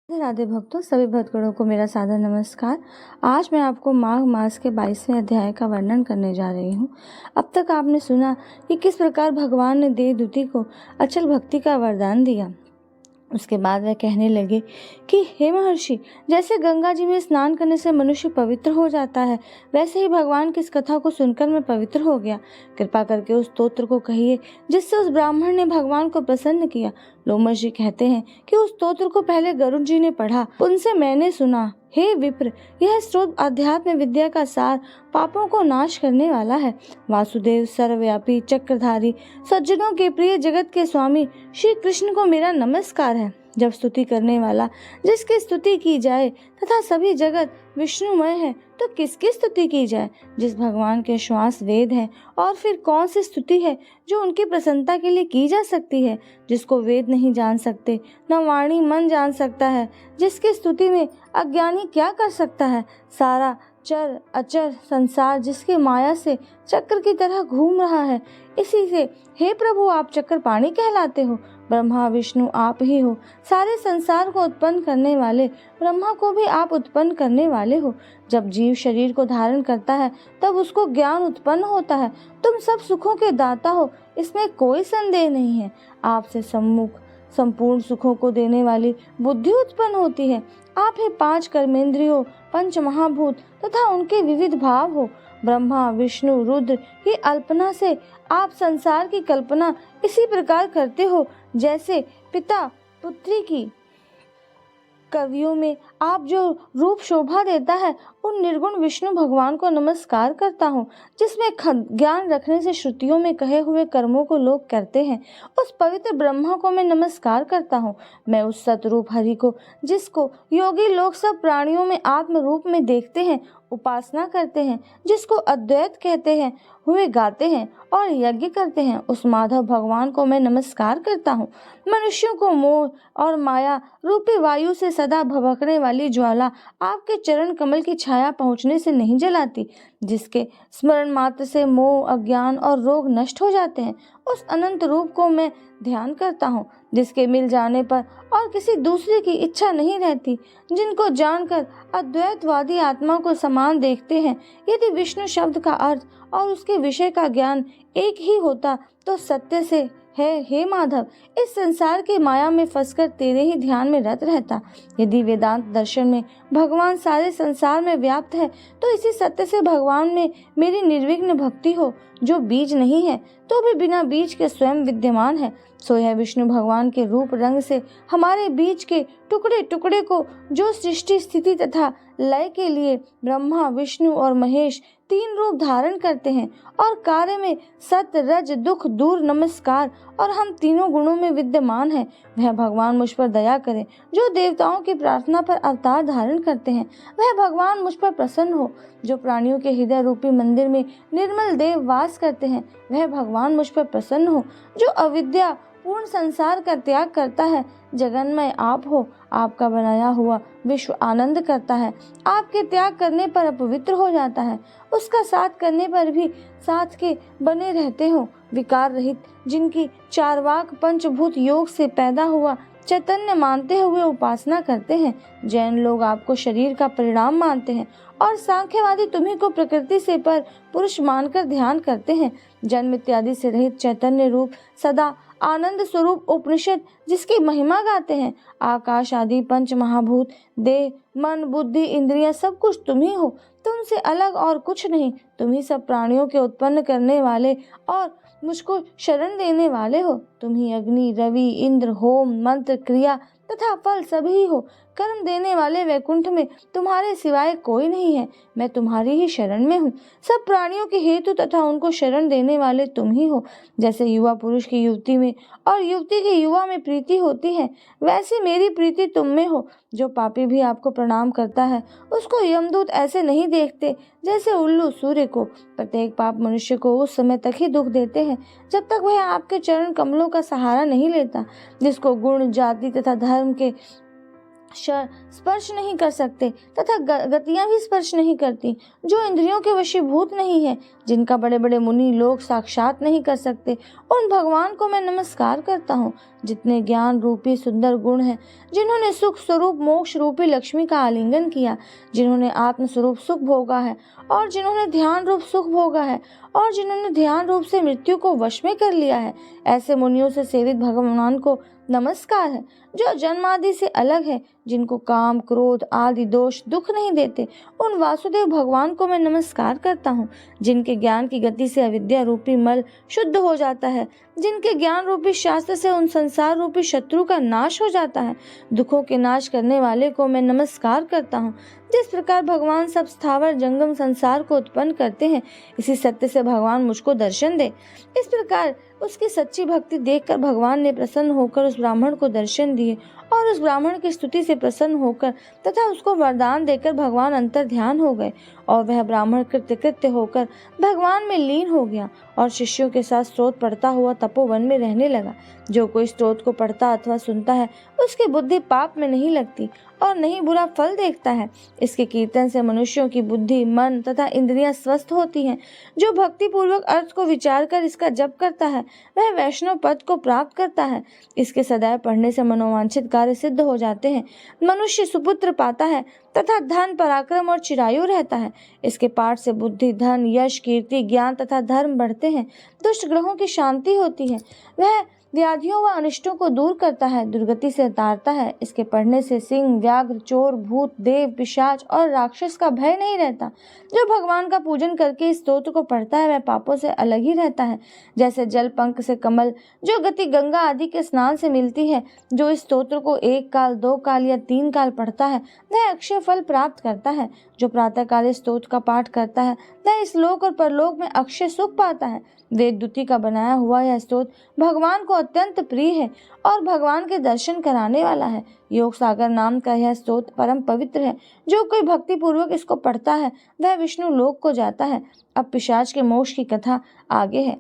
राधे राधे भक्तों, सभी भक्तगणों को मेरा सादर नमस्कार। आज मैं आपको माघ मास के 22वें अध्याय का वर्णन करने जा रही हूँ। अब तक आपने सुना कि किस प्रकार भगवान ने देवदूती को अचल भक्ति का वरदान दिया। उसके बाद वह कहने लगे कि हे महर्षि, जैसे गंगा जी में स्नान करने से मनुष्य पवित्र हो जाता है, वैसे ही भगवान की इस कथा को सुनकर मैं पवित्र हो गया। कृपा करके उस स्तोत्र को कहिए जिससे उस ब्राह्मण ने भगवान को प्रसन्न किया। लोमश जी कहते हैं कि उस स्तोत्र को पहले गरुड़ जी ने पढ़ा, उनसे मैंने सुना। हे विप्र, यह स्रोत अध्यात्म विद्या का सार, पापों को नाश करने वाला है। वासुदेव सर्वव्यापी चक्रधारी सज्जनों के प्रिय जगत के स्वामी श्री कृष्ण को मेरा नमस्कार है। जब स्तुति करने वाला जिसकी स्तुति की जाए तथा सभी जगत विष्णुमय है, तो किसकी स्तुति की जाए? जिस भगवान के श्वास वेद है, और फिर कौन सी स्तुति है जो उनकी प्रसन्नता के लिए की जा सकती है? जिसको वेद नहीं जान सकते, न वाणी मन जान सकता है, जिसकी स्तुति में अज्ञानी क्या कर सकता है? सारा चर अचर संसार जिसके माया से चक्र की तरह घूम रहा है, इसी से हे प्रभु आप चक्रपाणी कहलाते हो। ब्रह्मा विष्णु आप ही हो। सारे संसार को उत्पन्न करने वाले ब्रह्मा को भी आप उत्पन्न करने वाले हो। जब जीव शरीर को धारण करता है तब उसको ज्ञान उत्पन्न होता है। तुम सब सुखों के दाता हो, इसमें कोई संदेह नहीं है। आपसे सम्मुख संपूर्ण सुखों को देने वाली बुद्धि उत्पन्न होती है। आप ही 5 कर्मेंद्रियों, पंच महाभूत तथा उनके विविध भाव हो। ब्रह्मा विष्णु रुद्र की अल्पना से आप संसार की कल्पना इसी प्रकार करते हो जैसे पिता पुत्री की। कवियों में आप जो रूप शोभा देता है, उन निर्गुण विष्णु भगवान को नमस्कार करता हूँ, जिसमें ज्ञान रखने से श्रुतियों में कहे हुए कर्मों को लोग करते हैं। उस पवित्र ब्रह्मा को मैं नमस्कार करता हूँ। मैं उस सतरूप हरि को, जिसको योगी लोग सब प्राणियों में आत्म रूप में देखते हैं, उपासना करते हैं, जिसको अद्वैत कहते हैं, हुए गाते हैं और यज्ञ करते हैं, उस माधव भगवान को मैं नमस्कार करता हूँ। मनुष्यों को मोह और माया रूपी वायु से सदा भभकने वाली ज्वाला आपके चरण कमल की छाया पहुँचने से नहीं जलाती, जिसके स्मरण मात्र से मोह अज्ञान और रोग नष्ट हो जाते हैं। उस अनंत रूप को मैं ध्यान करता हूँ, जिसके मिल जाने पर और किसी दूसरे की इच्छा नहीं रहती, जिनको जानकर अद्वैतवादी आत्मा को समान देखते हैं। यदि विष्णु शब्द का अर्थ और उसके विषय का ज्ञान एक ही होता तो सत्य से है हे माधव, इस संसार के माया में फंसकर तेरे ही ध्यान में रत रहता। यदि वेदांत दर्शन में भगवान सारे संसार में व्याप्त है, तो इसी सत्य से भगवान में मेरी निर्विघ्न भक्ति हो, जो बीज नहीं है तो भी बिना बीज के स्वयं विद्यमान है। सो यह विष्णु भगवान के रूप रंग से हमारे बीज के टुकड़े टुकड़े को, जो सृष्टि स्थिति तथा लय के लिए ब्रह्मा विष्णु और महेश 3 रूप धारण करते हैं, और कार्य में सत्य रज दुख दूर नमस्कार और हम तीनों गुणों में विद्यमान है। वह भगवान मुझ पर दया करे, जो देवताओं की प्रार्थना पर अवतार धारण करते हैं। वह भगवान मुझ पर प्रसन्न हो, जो प्राणियों के हृदय रूपी मंदिर में निर्मल देव वास करते हैं। वह भगवान मुझ पर प्रसन्न हो, जो अविद्या पूर्ण संसार का त्याग करता है। जगन्मय आप हो, आपका बनाया हुआ विश्व आनंद करता है। आपके त्याग करने पर अपवित्र हो जाता है, उसका साथ करने पर भी साथ के बने रहते हो। विकार रहित, जिनकी चारवाक पंचभूत योग से पैदा हुआ चैतन्य मानते हुए उपासना करते हैं। जैन लोग आपको शरीर का परिणाम मानते हैं, और सांख्यवादी तुम्ही को प्रकृति से पर पुरुष मानकर ध्यान करते हैं। जन्म इत्यादि से रहित चैतन्य रूप सदा आनंद स्वरूप उपनिषद जिसकी महिमा गाते हैं। आकाश आदि पंच महाभूत, देह मन बुद्धि इंद्रियां सब कुछ तुम ही हो, तुमसे अलग और कुछ नहीं। तुम ही सब प्राणियों के उत्पन्न करने वाले और मुझको शरण देने वाले हो। तुम ही अग्नि रवि इंद्र होम मंत्र क्रिया तथा फल सभी हो। कर्म देने वाले वैकुंठ में तुम्हारे सिवाय कोई नहीं है। मैं तुम्हारी ही शरण में हूँ। सब प्राणियों के हेतु तथा उनको शरण देने वाले तुम ही हो। जैसे युवा पुरुष की युवती में और युवती की युवा में प्रीति होती है, वैसी मेरी प्रीति तुम में हो। जो पापी भी आपको प्रणाम करता है, उसको यमदूत ऐसे नहीं देखते जैसे उल्लू सूर्य को। प्रत्येक पाप मनुष्य को उस समय तक ही दुख देते हैं जब तक वह आपके चरण कमलों का सहारा नहीं लेता। जिसको गुण जाति तथा धर्म के स्पर्श नहीं कर सकते तथा गतियां भी स्पर्श नहीं करती, जो इंद्रियों के वशीभूत नहीं है, जिनका बड़े बड़े मुनि लोग साक्षात नहीं कर सकते, उन भगवान को मैं नमस्कार करता हूँ। जितने ज्ञान रूपी सुंदर गुण हैं, जिन्होंने सुख स्वरूप मोक्ष रूपी लक्ष्मी का आलिंगन किया, जिन्होंने आत्म स्वरूप सुख भोगा है और जिन्होंने ध्यान रूप सुख भोगा है और जिन्होंने ध्यान रूप से मृत्यु को वश में कर लिया है, ऐसे मुनियों से सेवित भगवान को नमस्कार है। जो जन्म आदि से अलग है, जिनको काम क्रोध आदि दोष दुख नहीं देते, उन वासुदेव भगवान को मैं नमस्कार करता हूँ। जिनके ज्ञान की गति से अविद्या रूपी मल शुद्ध हो जाता है, जिनके ज्ञान रूपी शास्त्र से उन संसार रूपी शत्रु का नाश हो जाता है, दुखों के नाश करने वाले को मैं नमस्कार करता हूँ। जिस प्रकार भगवान सब स्थावर जंगम संसार को उत्पन्न करते हैं, इसी सत्य से भगवान मुझको दर्शन दे। इस प्रकार उसकी सच्ची भक्ति देखकर भगवान ने प्रसन्न होकर उस ब्राह्मण को दर्शन दिए और उस ब्राह्मण की स्तुति से प्रसन्न होकर तथा उसको वरदान देकर भगवान अंतर ध्यान हो गए और वह ब्राह्मण कृत्य होकर भगवान में लीन हो गया और शिष्यों के साथ स्तोत्र पढ़ता हुआ तपोवन में रहने लगा। जो कोई स्तोत्र को पढ़ता अथवा सुनता है, उसकी बुद्धि पाप में नहीं लगती और नहीं बुरा फल देखता है। इसके कीर्तन से मनुष्यों की बुद्धि, मन तथा इंद्रियां स्वस्थ होती हैं। जो भक्ति पूर्वक अर्थ को विचार कर इसका जप करता है, वह वैष्णव पद को प्राप्त करता है। इसके सदैव पढ़ने से मनोवांछित कार्य सिद्ध हो जाते हैं। मनुष्य सुपुत्र पाता है तथा धन पराक्रम और चिरायु रहता है। इसके पाठ से बुद्धि, धन, यश, कीर्ति, ज्ञान तथा धर्म बढ़ते हैं। दुष्ट ग्रहों की शांति होती है। वह व्याधियों व अनिष्टों को दूर करता है, दुर्गति से तारता है। इसके पढ़ने से सिंह, व्याघ्र, चोर, भूत, देव, पिशाच और राक्षस का भय नहीं रहता। जो भगवान का पूजन करके इस स्तोत्र को पढ़ता है, वह पापों से अलग ही रहता है। जैसे जल पंख से कमल, जो गति गंगा आदि के स्नान से मिलती है, जो इस स्तोत्र को 1 काल, 2 काल या 3 काल पढ़ता है, वह अक्षय फल प्राप्त करता है। जो प्रातः काल इस स्तोत्र का पाठ करता है, वह इस लोक और परलोक में अक्षय सुख पाता है। वेददूती का बनाया हुआ यह स्तोत्र भगवान को अत्यंत प्रिय है और भगवान के दर्शन कराने वाला है। योग सागर नाम का यह स्तोत्र परम पवित्र है। जो कोई भक्ति पूर्वक इसको पढ़ता है, वह विष्णु लोक को जाता है। अब पिशाच के मोक्ष की कथा आगे है।